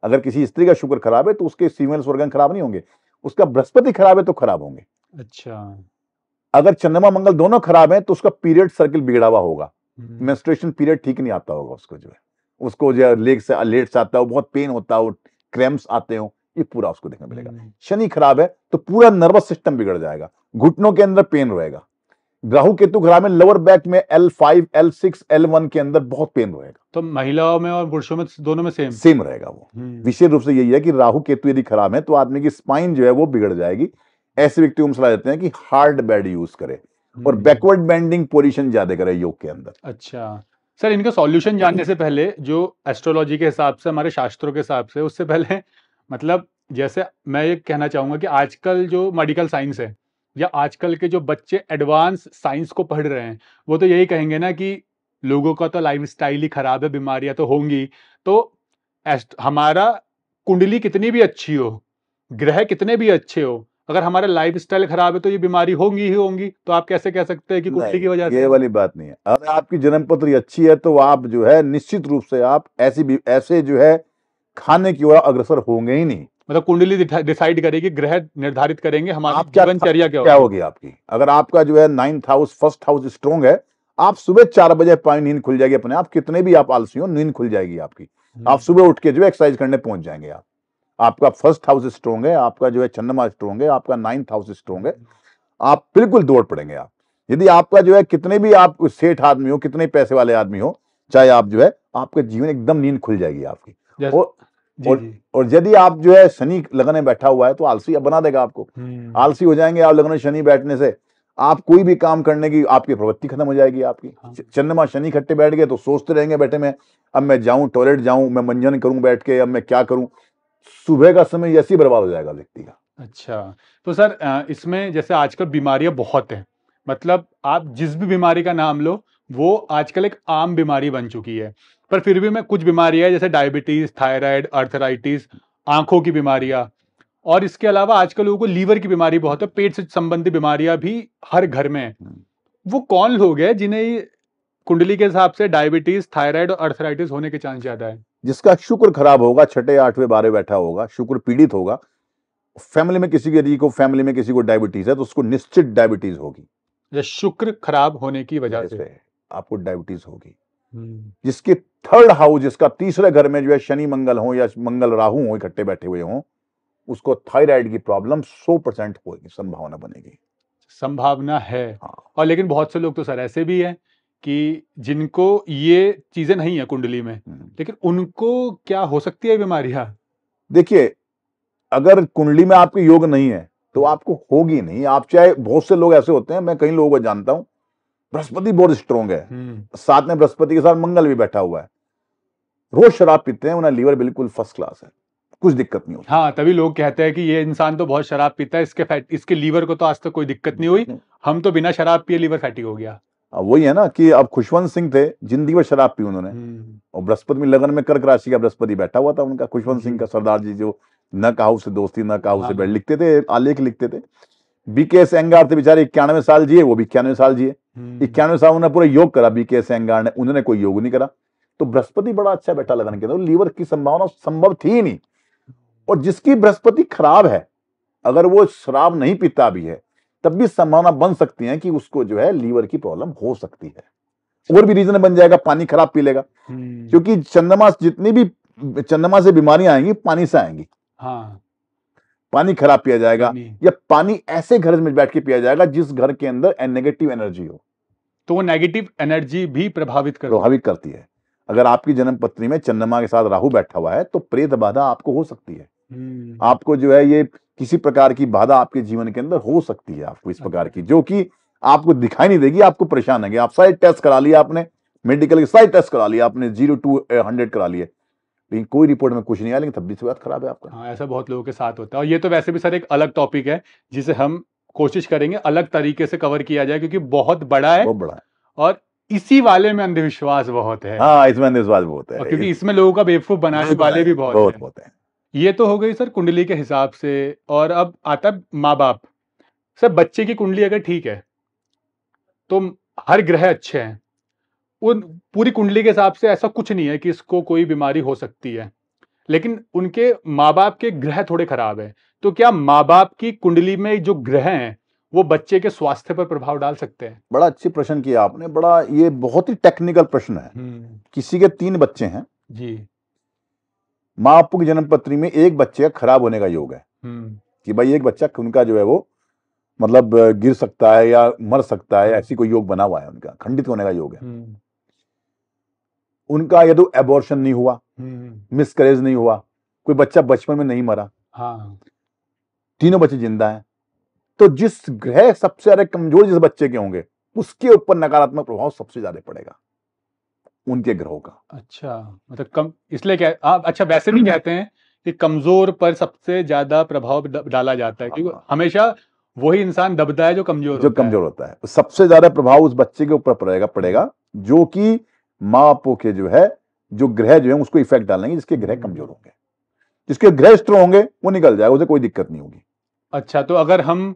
अगर किसी स्त्री का शुक्र खराब है तो उसके फीमेल ऑर्गन खराब नहीं होंगे, उसका बृहस्पति खराब है तो खराब होंगे। अच्छा। अगर चंद्रमा मंगल दोनों खराब है तो उसका पीरियड सर्किल बिगड़ा हुआ होगा, मेंस्ट्रुएशन पीरियड ठीक नहीं आता होगा उसको, जो है उसको जो लेग से लेट से आता है, बहुत पेन होता है, क्रैम्प्स आते हो, ये पूरा उसको देखने मिलेगा। शनि खराब है तो पूरा नर्वस सिस्टम बिगड़ जाएगा, घुटनों के अंदर पेन रहेगा। राहु केतु खराब है, लोअर बैक में L5, L6, L1 के अंदर बहुत पेन रहेगा। तो महिलाओं में और पुरुषों में दोनों में सेम रहेगा वो। विशेष रूप से यही है कि राहु केतु यदि खराब है तो आदमी की स्पाइन जो है वो बिगड़ जाएगी। ऐसे व्यक्तियों को सलाह देते हैं कि हार्ड बेड यूज करे और बैकवर्ड बेंडिंग पोजीशन ज्यादा करे योग के अंदर। अच्छा सर, इनका सॉल्यूशन जानने से पहले, जो एस्ट्रोलॉजी के हिसाब से, हमारे शास्त्रों के हिसाब से, उससे पहले मतलब जैसे मैं ये कहना चाहूंगा कि आजकल जो मेडिकल साइंस है या आजकल के जो बच्चे एडवांस साइंस को पढ़ रहे हैं, वो तो यही कहेंगे ना कि लोगों का तो लाइफस्टाइल ही खराब है, बीमारियां तो होंगी। तो हमारा कुंडली कितनी भी अच्छी हो, ग्रह कितने भी अच्छे हो, अगर हमारा लाइफस्टाइल खराब है तो ये बीमारी होंगी ही होंगी, तो आप कैसे कह सकते हैं कि कुंडली की वजह ये से? वाली बात नहीं है। अगर आपकी जन्म पत्री अच्छी है तो आप जो है निश्चित रूप से आप ऐसे जो है खाने की ओर अग्रसर होंगे ही नहीं। मतलब कुंडली डिसाइड करेगी, ग्रह निर्धारित करेंगे हमारी आप क्या जीवनचर्या क्या क्या होगी। होगी आपकी। अगर आपका जो है 9th house, first house strong है, आप सुबह 4 बजे नींद खुल जाएगी अपने आप। कितने भी आप आलसी हो, नींद खुल जाएगी आपकी। आप सुबह उठ के जो है एक्सरसाइज करने पहुंच जाएंगे आप। आपका फर्स्ट हाउस स्ट्रॉन्ग है, आपका जो है चंद्रमा स्ट्रॉन्ग है, आपका 9th हाउस स्ट्रॉन्ग है, आप बिल्कुल दौड़ पड़ेंगे आप। यदि आपका जो है कितने भी आप सेठ आदमी हो, कितने पैसे वाले आदमी हो, चाहे आप जो है, आपका जीवन एकदम नींद खुल जाएगी आपकी। और जी और, जी। और यदि आप जो है शनि लगन में बैठा हुआ है तो आलसी बना देगा आपको। आलसी हो जाएंगे आप लगन में शनि बैठने से। आप कोई भी काम करने की आपकी प्रवृत्ति खत्म हो जाएगी आपकी। हाँ। चंद्रमा शनि इकट्ठे बैठ गए तो सोचते रहेंगे बैठे में, अब मैं जाऊं टॉयलेट जाऊं, मैं मंजन करूं बैठ के, अब मैं क्या करूं। सुबह का समय ऐसे ही बर्बाद हो जाएगा व्यक्ति का। अच्छा, तो सर इसमें जैसे आजकल बीमारियां बहुत हैं, मतलब आप जिस भी बीमारी का नाम लो वो आजकल एक आम बीमारी बन चुकी है, पर फिर भी मैं कुछ बीमारियां जैसे डायबिटीज, थायराइड, अर्थराइटिस, आंखों की बीमारियां, और इसके अलावा आजकल लोगों को लीवर की बीमारी बहुत है, पेट से संबंधित बीमारियां भी हर घर में है। वो कौन लोग हैं जिन्हें ये कुंडली के हिसाब से डायबिटीज, थायराइड और अर्थराइटिस होने के चांस ज्यादा है? जिसका शुक्र खराब होगा, छठे आठवें बारह बैठा होगा, शुक्र पीड़ित होगा, फैमिली में किसी यदि को फैमिली में किसी को डायबिटीज है तो उसको निश्चित डायबिटीज होगी। या शुक्र खराब होने की वजह से आपको डायबिटीज होगी। जिसके थर्ड हाउस, जिसका तीसरे घर में जो है शनि मंगल हो या मंगल राहु हो इकट्ठे बैठे हुए हों, उसको थायराइड की प्रॉब्लम 100% होगी, संभावना बनेगी। संभावना है। हाँ। और लेकिन बहुत से लोग तो सर ऐसे भी हैं कि जिनको ये चीजें नहीं है कुंडली में, लेकिन उनको क्या हो सकती है बीमारियां? देखिए, अगर कुंडली में आपके योग नहीं है तो आपको होगी नहीं। आप चाहे, बहुत से लोग ऐसे होते हैं, मैं कई लोगों को जानता हूं, बृहस्पति बहुत स्ट्रॉन्ग है, साथ में बृहस्पति के साथ मंगल भी बैठा हुआ है, रोज शराब पीते हैं, उन्हें लीवर बिल्कुल फर्स्ट क्लास है, कुछ दिक्कत नहीं होती। हाँ, तभी लोग कहते हैं कि ये इंसान तो बहुत शराब पीता है, इसके लीवर को तो आज तक कोई दिक्कत नहीं हुई, हम तो बिना शराब पिए लीवर फैटी हो गया। वही है ना कि अब खुशवंत सिंह थे, जिंदगी भर शराब पी उन्होंने, और बृहस्पति में लगन में कर्क राशि का बृहस्पति बैठा हुआ था उनका, खुशवंत सिंह का, सरदार जी, जो न काहू से दोस्ती न काहू से बैठ लिखते थे, आलेख लिखते थे। बीकेएस अयंगार थे बेचारे, 91 साल जिए, वो भी 91 साल जिए। 91 साल उन्होंने पूरा योग करा बीकेएस अयंगार ने, उन्होंने कोई योग नहीं करा। तो बृहस्पति बड़ा अच्छा बैठा लगन के, तो लीवर की संभावना संभव थी ही नहीं। और जिसकी बृहस्पति खराब है, अगर वो शराब नहीं पीता भी है, तब भी संभावना बन सकती है कि उसको जो है लीवर की प्रॉब्लम हो सकती है। और भी रीजन बन जाएगा, पानी खराब पी लेगा, क्योंकि चंद्रमा, जितनी भी चंद्रमा से बीमारियां आएंगी पानी से आएंगी। हाँ, पानी खराब पिया जाएगा, या पानी ऐसे घर में बैठ के पिया जाएगा जिस घर के अंदर नेगेटिव एनर्जी हो, तो वो नेगेटिव एनर्जी भी प्रभावित करती है। अगर आपकी जन्म पत्री में चंद्रमा के साथ राहु बैठा हुआ है तो प्रेत बाधा आपको हो सकती है। आपको जो है ये किसी प्रकार की बाधा आपके जीवन के अंदर हो सकती है, आपको इस प्रकार की, जो कि आपको दिखाई नहीं देगी, आपको परेशान है। आप सारे टेस्ट करा लिया आपने, मेडिकल के सारे टेस्ट करा लिया आपने, 0 to 100 करा लिए, लेकिन कोई रिपोर्ट में कुछ नहीं आया, लेकिन तब भी बात खराब है आपका। हाँ, ऐसा बहुत लोगों के साथ होता है। और ये तो वैसे भी सर एक अलग टॉपिक है जिसे हम कोशिश करेंगे अलग तरीके से कवर किया जाए, क्योंकि बहुत बड़ा है, और इसी वाले में अंधविश्वास बहुत है। हाँ, इसमें अंधविश्वास बहुत है, क्योंकि इसमें लोगों का बेवकूफ बनाने वाले भी बहुत हैं। ये तो हो गई सर कुंडली के हिसाब से। और अब आता है माँ बाप। सर बच्चे की कुंडली अगर ठीक है तो हर ग्रह अच्छे हैं, उन पूरी कुंडली के हिसाब से ऐसा कुछ नहीं है कि इसको कोई बीमारी हो सकती है, लेकिन उनके माँ बाप के ग्रह थोड़े खराब है, तो क्या माँ बाप की कुंडली में जो ग्रह हैं वो बच्चे के स्वास्थ्य पर प्रभाव डाल सकते हैं? बड़ा अच्छी प्रश्न किया आपने, बड़ा ये बहुत ही टेक्निकल प्रश्न है। किसी के 3 बच्चे हैं जी, माँ बापू की जन्म पत्री में एक बच्चे का खराब होने का योग है, कि भाई एक बच्चा उनका जो है वो मतलब गिर सकता है या मर सकता है, ऐसी कोई योग बना हुआ है, उनका खंडित होने का योग है। उनका यदि एबॉर्शन नहीं हुआ, मिसकैरेज नहीं हुआ, कोई बच्चा बचपन में नहीं मरा, हाँ, तीनों बच्चे जिंदा हैं, तो जिस ग्रह सबसे ज्यादा कमजोर जिस बच्चे के होंगे उसके ऊपर नकारात्मक प्रभाव सबसे ज्यादा पड़ेगा, उनके ग्रहों का। अच्छा, मतलब कम, इसलिए क्या अच्छा, वैसे भी कहते हैं कि कमजोर पर सबसे ज्यादा प्रभाव डाला जाता है, क्योंकि हमेशा वही इंसान दबता है जो कमजोर होता है। सबसे ज्यादा प्रभाव उस बच्चे के ऊपर पड़ेगा जो कि माँ बापों के जो है, जो ग्रह जो है उसको इफेक्ट डालेंगे, जिसके ग्रह कमजोर होंगे। जिसके ग्रह स्ट्रॉन्ग होंगे वो निकल जाएगा, उसे कोई दिक्कत नहीं होगी। अच्छा, तो अगर हम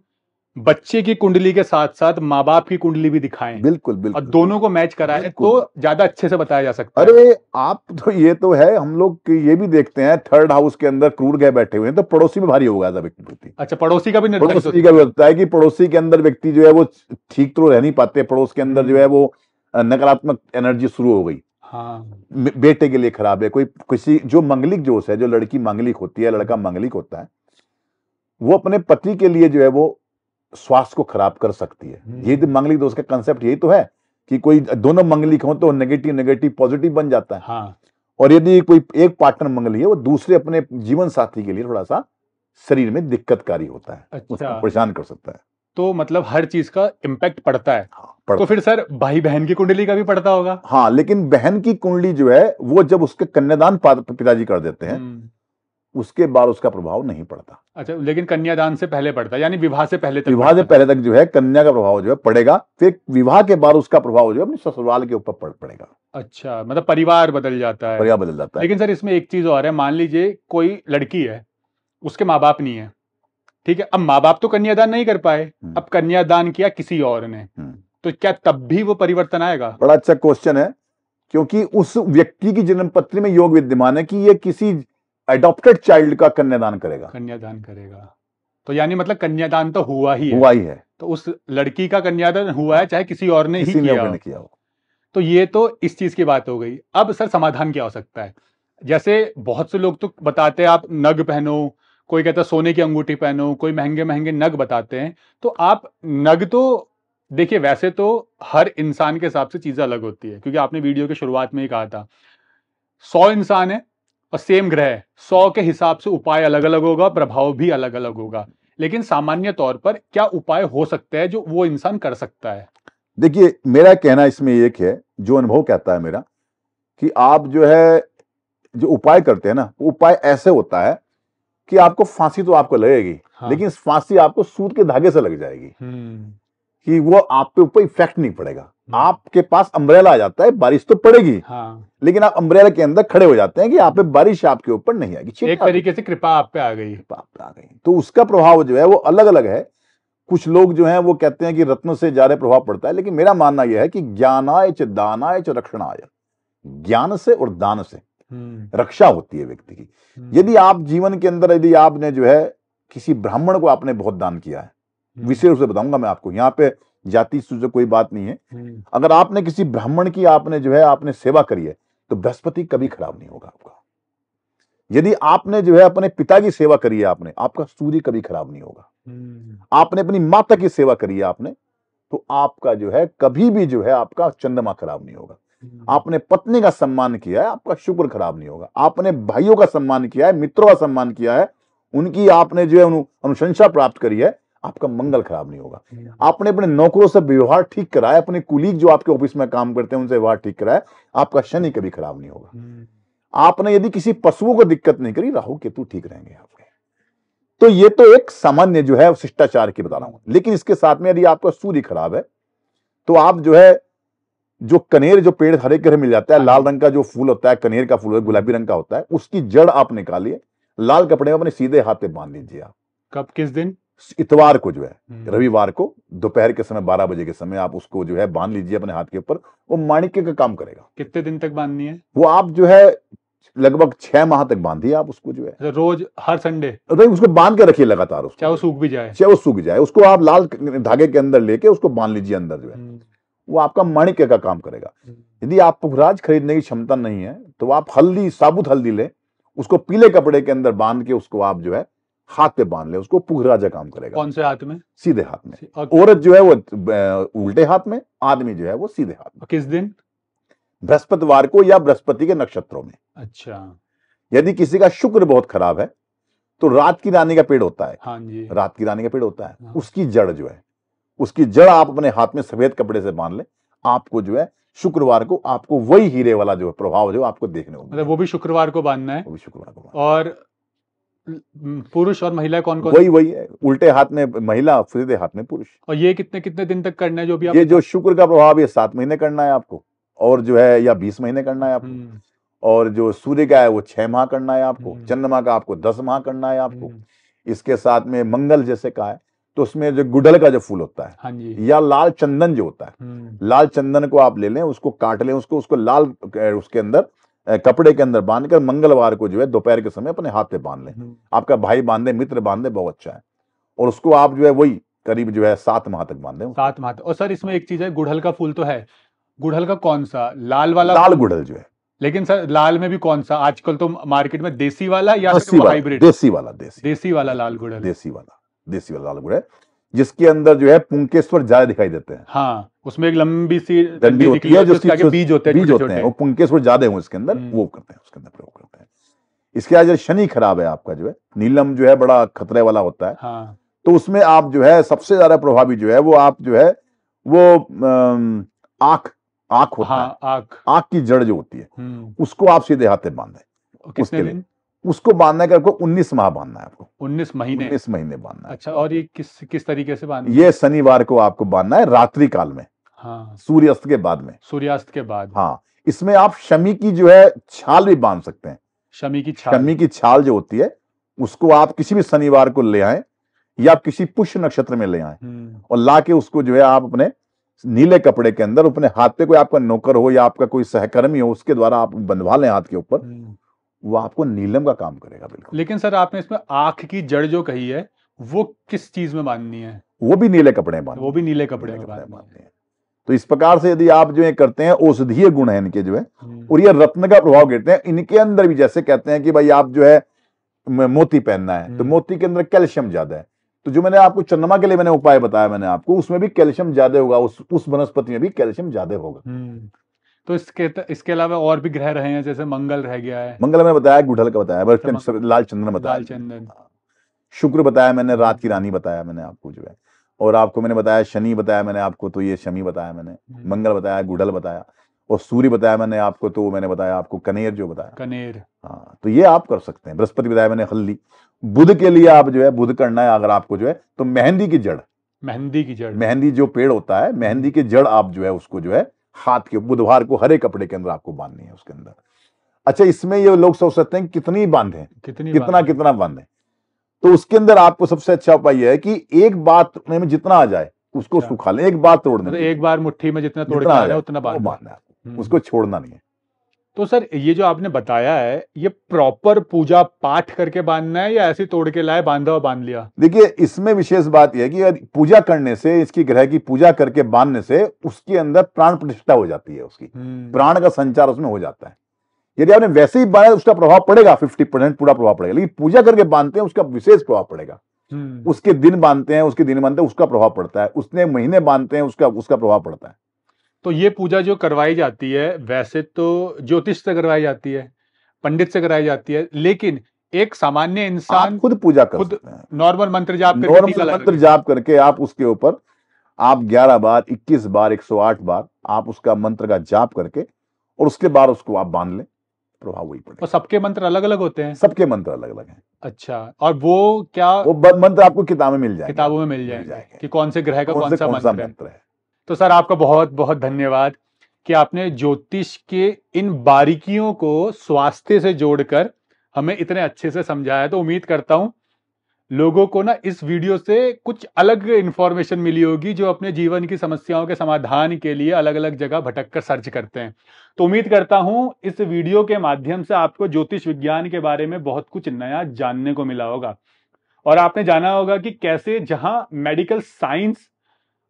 बच्चे की कुंडली के साथ साथ माँ बाप की कुंडली भी दिखाएं बिल्कुल और बिल्कुल दोनों को मैच कराएं बिल्कुल। तो ज्यादा अच्छे से बताया जा सकता है। अरे आप तो ये तो है, हम लोग ये भी देखते हैं थर्ड हाउस के अंदर क्रूर ग्रह बैठे हुए हैं तो पड़ोसी में भारी होगा ऐसा व्यक्ति प्रति। अच्छा, पड़ोसी का भी निर्धारित पड़ोसी का भी होता है कि पड़ोसी के अंदर व्यक्ति जो है वो ठीक तो रह नहीं पाते, पड़ोस के अंदर जो है वो नकारात्मक एनर्जी शुरू हो गई। हाँ, बेटे के लिए खराब है, कोई किसी जो मंगलिक जोश है, जो लड़की मंगलिक होती है, लड़का मंगलिक होता है, वो अपने पति के लिए जो है वो स्वास्थ्य को खराब कर सकती है। ये तो मंगलिक दोष का कंसेप्ट यही तो है कि कोई दोनों मंगलिक हो तो नेगेटिव नेगेटिव पॉजिटिव बन जाता है। हाँ, और यदि कोई एक पार्टनर मंगली है, वो दूसरे अपने जीवन साथी के लिए थोड़ा सा शरीर में दिक्कतकारी होता है, अच्छा, उसको परेशान कर सकता है। तो मतलब हर चीज का इम्पैक्ट पड़ता है। हाँ, तो फिर सर भाई बहन की कुंडली का भी पड़ता होगा। हाँ, लेकिन बहन की कुंडली जो है वो जब उसके कन्यादान पिताजी कर देते हैं उसके बाद उसका प्रभाव नहीं पड़ता। अच्छा, लेकिन कन्यादान से पहले पड़ता है, यानी विवाह से पहले तक विवाह से पहले तक जो है कन्या का प्रभाव जो है पड़ेगा, फिर विवाह के बाद उसका प्रभाव जो है अपने ससुराल के ऊपर पड़ेगा। अच्छा, मतलब परिवार बदल जाता है। परिवार बदल जाता है। लेकिन सर इसमें एक चीज और है, मान लीजिए कोई लड़की है, उसके माँ बाप नहीं है, ठीक है, अब माँ बाप तो कन्यादान नहीं कर पाए, अब कन्यादान किया किसी और ने, तो क्या तब भी वो परिवर्तन आएगा? बड़ा अच्छा क्वेश्चन है, क्योंकि उस व्यक्ति की जन्म पत्री में योग विद्यमान है कि ये किसी एडॉप्टेड चाइल्ड का कन्यादान करेगा। कन्यादान करेगा, तो यानी मतलब कन्यादान तो हुआ ही है। तो उस लड़की का कन्यादान हुआ है चाहे किसी और ने ही किया हो। तो ये तो इस चीज की बात हो गई। अब सर समाधान क्या हो सकता है? जैसे बहुत से लोग तो बताते हैं आप नग पहनो, कोई कहता है सोने की अंगूठी पहनो, कोई महंगे महंगे नग बताते हैं। तो आप नग तो देखिए, वैसे तो हर इंसान के हिसाब से चीजें अलग होती है, क्योंकि आपने वीडियो की शुरुआत में ही कहा था 100 इंसान है और सेम ग्रह है, 100 के हिसाब से उपाय अलग अलग होगा, प्रभाव भी अलग अलग होगा। लेकिन सामान्य तौर पर क्या उपाय हो सकते हैं जो वो इंसान कर सकता है? देखिए, मेरा कहना इसमें एक है, जो अनुभव कहता है मेरा, कि आप जो है जो उपाय करते हैं ना, वो उपाय ऐसे होता है कि आपको फांसी तो आपको लगेगी, लेकिन फांसी आपको सूत के धागे से लग जाएगी, कि वो आप पे ऊपर इफेक्ट नहीं पड़ेगा। आपके पास अम्ब्रेला आ जाता है, बारिश तो पड़ेगी, लेकिन आप अम्ब्रेला के अंदर खड़े हो जाते हैं कि आप पे बारिश आपके ऊपर नहीं आएगी। एक तरीके से कृपा आप पे आ गई। तो उसका प्रभाव जो है वो अलग अलग है। कुछ लोग जो हैं वो कहते हैं कि रत्न से ज्यादा प्रभाव पड़ता है, लेकिन मेरा मानना यह है कि ज्ञानाय च दानाय च रक्षणाय, ज्ञान से और दान से रक्षा होती है व्यक्ति की। यदि आप जीवन के अंदर, यदि आपने जो है किसी ब्राह्मण को आपने बहुत दान किया है, विशेष रूप से बताऊंगा मैं आपको, यहाँ पे जाति से कोई बात नहीं है, अगर आपने किसी ब्राह्मण की आपने जो है आपने सेवा करी है तो बृहस्पति कभी खराब नहीं होगा आपका। यदि आपने जो है अपने पिता की सेवा करी है आपने, आपका सूर्य कभी खराब नहीं होगा। आपने अपनी माता की सेवा करी है आपने, तो आपका जो है कभी भी जो है आपका चंद्रमा खराब नहीं होगा। आपने पत्नी का सम्मान किया है, आपका शुक्र खराब नहीं होगा। आपने भाइयों का सम्मान किया है, मित्रों का सम्मान किया है, उनकी आपने जो है अनुशंसा प्राप्त करी है, आपका मंगल खराब नहीं होगा। आपने अपने नौकरों से व्यवहार ठीक कराया, अपने कुलीग जो आपके ऑफिस में काम करते हैं उनसे व्यवहार ठीक कराया, आपका शनि कभी खराब नहीं होगा। आपने यदि किसी पशुओं को दिक्कत नहीं करी, राहु केतु ठीक रहेंगे आपके। तो ये तो एक सामान्य जो है शिष्टाचार की बता रहा हूं, लेकिन इसके साथ में यदि आपका सूर्य खराब है तो आप जो है जो कनेर, जो पेड़ हरे ग्रह मिल जाता है, लाल रंग का जो फूल होता है, कनेर का फूल गुलाबी रंग का होता है, उसकी जड़ आप निकालिए, लाल कपड़े में अपने सीधे हाथ पे बांध लीजिए आप। कब, किस दिन? इतवार को जो है, रविवार को दोपहर के समय 12 बजे के समय आप उसको जो है बांध लीजिए अपने हाथ के ऊपर। वो माणिक्य का काम करेगा। कितने दिन तक बांधनी है वो? आप जो है लगभग 6 माह तक बांधिए आप उसको जो है, रोज हर संडे उसको बांध के रखिए लगातार उसको, चाहे वो सूख भी जाए, चाहे वो सूख जाए, उसको आप लाल धागे के अंदर लेके उसको बांध लीजिए अंदर जो है, वो आपका माणिक्य का काम करेगा। यदि आप पुखराज खरीदने की क्षमता नहीं है तो आप हल्दी, साबुत हल्दी ले, उसको पीले कपड़े के अंदर बांध के उसको आप जो है हाथ पे बांध ले, उसको पुखराजा काम करेगा। कौन से हाथ में? सीधे हाथ में। औरत जो है वो उल्टे हाथ में, आदमी जो है वो सीधे हाथ में। किस दिन? बृहस्पतिवार को या बृहस्पति के नक्षत्रों में। अच्छा। यदि किसी का शुक्र बहुत खराब है तो रात की रानी का पेड़ होता है, हाँ जी, रात की रानी का पेड़ होता है, उसकी जड़ जो है, उसकी जड़ आप अपने हाथ में सफेद कपड़े से बांध ले, आपको जो है शुक्रवार को आपको वही हीरे वाला जो प्रभाव जो आपको देखने को मिलेगा। मतलब वो भी शुक्रवार को बांधना है? वो भी शुक्रवार को। और पुरुष और महिला कौन कौन? वही है, उल्टे हाथ में महिला, सीधे हाथ में पुरुष। और ये कितने कितने दिन तक करना है? जो भी आप ये जो शुक्र का प्रभाव ये 7 महीने करना है आपको, और जो है या 20 महीने करना है आपको। और जो सूर्य का है वो 6 माह करना है आपको। चंद्रमा का आपको 10 माह करना है आपको। इसके साथ में मंगल जैसे का है, तो उसमें जो गुड़हल का जो फूल होता है, हाँ जी, या लाल चंदन जो होता है, लाल चंदन को आप ले लें, उसको काट लें, उसको लाल उसके अंदर कपड़े के अंदर बांधकर मंगलवार को जो है दोपहर के समय अपने हाथ पे बांध लें। आपका भाई बांधे, मित्र बांधे, बहुत अच्छा है। और उसको आप जो है वही करीब जो है 7 माह तक बांधे। 7 माह। और सर इसमें एक चीज है, गुड़हल का फूल तो है, गुड़हल का कौन सा, लाल वाला? लाल गुड़हल जो है। लेकिन सर लाल में भी कौन सा आजकल तो मार्केट में, देसी वाला या देसी फिर वाला, हाइब्रिड? देसी वाला, देसी वाला लाल गुड़हल। देसी वाला लाल गुड़हल, जिसके अंदर जो है पुंकेश्वर ज्यादा दिखाई देते हैं। हाँ, उसमें एक लंबी सी डंडी होती है, जिसके आगे बीज होते हैं, छोटे छोटे। वो पुंकेश्वर ज्यादा हो इसके अंदर, वो करते हैं, उसके अंदर प्रयोग करते हैं। इसके आज शनि खराब है आपका जो है, नीलम जो है बड़ा खतरे वाला होता है। हाँ। तो उसमें आप जो है सबसे ज्यादा प्रभावी जो है वो आप जो है वो आंख होता है, आंख की जड़ जो होती है, उसको आप सीधे हाथ से बांधे। उसके लिए उसको बांधना है कि आपको 19 माह बांधना है, आपको 19 महीने बांधना है। अच्छा, और ये किस तरीके से बांधना है? ये शनिवार को आपको बांधना है, रात्रि काल में। हाँ, सूर्यास्त के बाद में। सूर्यास्त के बाद। हाँ, इसमें आप शमी की जो है छाल भी बांध सकते हैं। शमी की छाल जो होती है, उसको आप किसी भी शनिवार को ले आए, या आप किसी पुष्य नक्षत्र में ले आए, और लाके उसको जो है आप अपने नीले कपड़े के अंदर अपने हाथ पे, कोई आपका नौकर हो या आपका कोई सहकर्मी हो, उसके द्वारा आप बंधवा लें हाथ के ऊपर, वो आपको नीलम का काम करेगा बिल्कुल। लेकिन सर आपने इसमें आंख की जड़ जो कही है, वो किस चीज में बांधनी है? वो भी नीले कपड़े में बांधनी है। वो भी नीले कपड़े में बांधनी है। तो इस प्रकार से यदि आप जो है करते हैं, औषधीय गुण है इनके जो है, और ये रत्न का प्रभाव गिरते हैं इनके अंदर भी। जैसे कहते हैं कि भाई आप जो है मोती पहनना है, तो मोती के अंदर कैल्शियम ज्यादा है, तो जो मैंने आपको चंद्रमा के लिए मैंने उपाय बताया मैंने आपको, उसमें भी कैल्शियम ज्यादा होगा, उस वनस्पति में भी कैल्शियम ज्यादा होगा। तो इसके अलावा और भी ग्रह रहे हैं, जैसे मंगल रह गया है। मंगल मैंने बताया, गुड़हल का बताया, लाल चंदन बताया, लाल चंदन। शुक्र बताया मैंने, रात की रानी बताया मैंने आपको जो है, और आपको मैंने बताया शनि बताया मैंने आपको, तो ये शमी बताया मैंने, मंगल बताया, गुड़हल बताया, और सूर्य बताया मैंने आपको, तो मैंने बताया आपको कनेर जो बताया, कनेर। हाँ, तो ये आप कर सकते हैं। बृहस्पति बताया मैंने, हल्दी। बुध के लिए आप जो है, बुध करना है अगर आपको जो है, तो मेहंदी की जड़, मेहंदी जो पेड़ होता है, मेहंदी की जड़ आप जो है उसको जो है हाथ के बुधवार को हरे कपड़े के अंदर आपको बांधनी है उसके अंदर। अच्छा, इसमें ये लोग सोच सकते हैं कितनी बांधे, कितना बांधे, तो उसके अंदर आपको सबसे अच्छा उपाय यह है कि एक बात में जितना आ जाए उसको सुखा ले, एक बात तोड़ने, मतलब एक बार मुट्ठी में जितना तोड़ के आ जाए उतना बांधना है, उसको छोड़ना नहीं है। तो सर ये जो आपने बताया है, ये प्रॉपर पूजा पाठ करके बांधना है, या ऐसे तोड़ के लाए, बांधा और बांध लिया? देखिए, इसमें विशेष बात यह है कि पूजा करने से, इसकी ग्रह की पूजा करके बांधने से उसके अंदर प्राण प्रतिष्ठा हो जाती है, उसकी प्राण का संचार उसमें हो जाता है। यदि आपने वैसे ही बांधा उसका प्रभाव पड़ेगा 50% पूरा प्रभाव पड़ेगा, लेकिन पूजा करके बांधते हैं उसका विशेष प्रभाव पड़ेगा। उसके दिन बांधते हैं, उसका प्रभाव पड़ता है, उसने महीने बांधते हैं उसका प्रभाव पड़ता है। तो ये पूजा जो करवाई जाती है, वैसे तो ज्योतिष से करवाई जाती है, पंडित से कराई जाती है, लेकिन एक सामान्य इंसान खुद पूजा कर सकते हैं। नॉर्मल मंत्र जाप करके आप उसके ऊपर आप 11 बार, 21 बार, 108 बार आप उसका मंत्र का जाप करके, और उसके बाद उसको आप बांध लें, प्रभाव वही पड़ेगा। और सबके मंत्र अलग अलग होते हैं? सबके मंत्र अलग अलग हैं। अच्छा, और वो मंत्र आपको किताबों में मिल जाएंगे कि कौन से ग्रह का कौन सा मंत्र है। तो सर आपका बहुत बहुत धन्यवाद कि आपने ज्योतिष के इन बारीकियों को स्वास्थ्य से जोड़कर हमें इतने अच्छे से समझाया। तो उम्मीद करता हूं लोगों को ना इस वीडियो से कुछ अलग इंफॉर्मेशन मिली होगी, जो अपने जीवन की समस्याओं के समाधान के लिए अलग अलग जगह भटक कर सर्च करते हैं। तो उम्मीद करता हूं इस वीडियो के माध्यम से आपको ज्योतिष विज्ञान के बारे में बहुत कुछ नया जानने को मिला होगा, और आपने जाना होगा कि कैसे जहां मेडिकल साइंस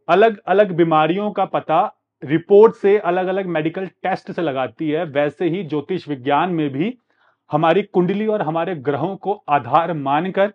अलग अलग बीमारियों का पता रिपोर्ट से, अलग अलग मेडिकल टेस्ट से लगाती है, वैसे ही ज्योतिष विज्ञान में भी हमारी कुंडली और हमारे ग्रहों को आधार मानकर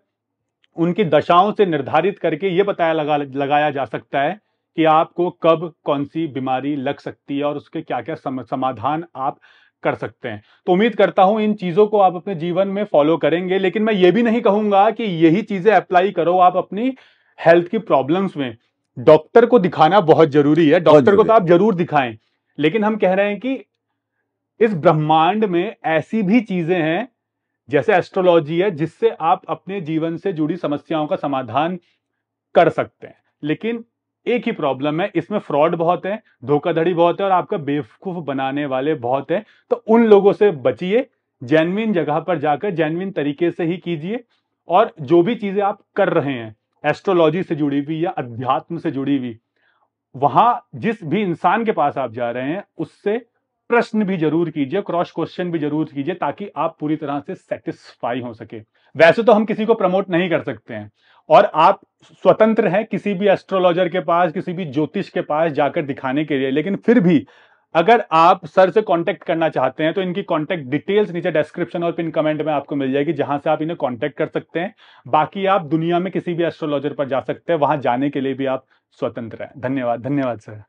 उनकी दशाओं से निर्धारित करके यह लगाया जा सकता है कि आपको कब कौन सी बीमारी लग सकती है और उसके क्या क्या समाधान आप कर सकते हैं। तो उम्मीद करता हूं इन चीजों को आप अपने जीवन में फॉलो करेंगे, लेकिन मैं ये भी नहीं कहूंगा कि यही चीजें अप्लाई करो आप अपनी हेल्थ की प्रॉब्लम्स में। डॉक्टर को दिखाना बहुत जरूरी है, डॉक्टर को तो आप जरूर दिखाएं, लेकिन हम कह रहे हैं कि इस ब्रह्मांड में ऐसी भी चीजें हैं जैसे एस्ट्रोलॉजी है, जिससे आप अपने जीवन से जुड़ी समस्याओं का समाधान कर सकते हैं। लेकिन एक ही प्रॉब्लम है, इसमें फ्रॉड बहुत है, धोखाधड़ी बहुत है, और आपका बेवकूफ बनाने वाले बहुत है। तो उन लोगों से बचिए, जेन्युइन जगह पर जाकर जेन्युइन तरीके से ही कीजिए, और जो भी चीजें आप कर रहे हैं एस्ट्रोलॉजी से जुड़ी हुई या अध्यात्म से जुड़ी हुई, वहां जिस भी इंसान के पास आप जा रहे हैं उससे प्रश्न भी जरूर कीजिए, क्रॉस क्वेश्चन भी जरूर कीजिए, ताकि आप पूरी तरह से सेटिस्फाई हो सके। वैसे तो हम किसी को प्रमोट नहीं कर सकते हैं और आप स्वतंत्र हैं किसी भी एस्ट्रोलॉजर के पास, किसी भी ज्योतिष के पास जाकर दिखाने के लिए, लेकिन फिर भी अगर आप सर से कांटेक्ट करना चाहते हैं तो इनकी कांटेक्ट डिटेल्स नीचे डिस्क्रिप्शन और पिन कमेंट में आपको मिल जाएगी, जहां से आप इन्हें कांटेक्ट कर सकते हैं। बाकी आप दुनिया में किसी भी एस्ट्रोलॉजर पर जा सकते हैं, वहां जाने के लिए भी आप स्वतंत्र हैं। धन्यवाद, धन्यवाद सर।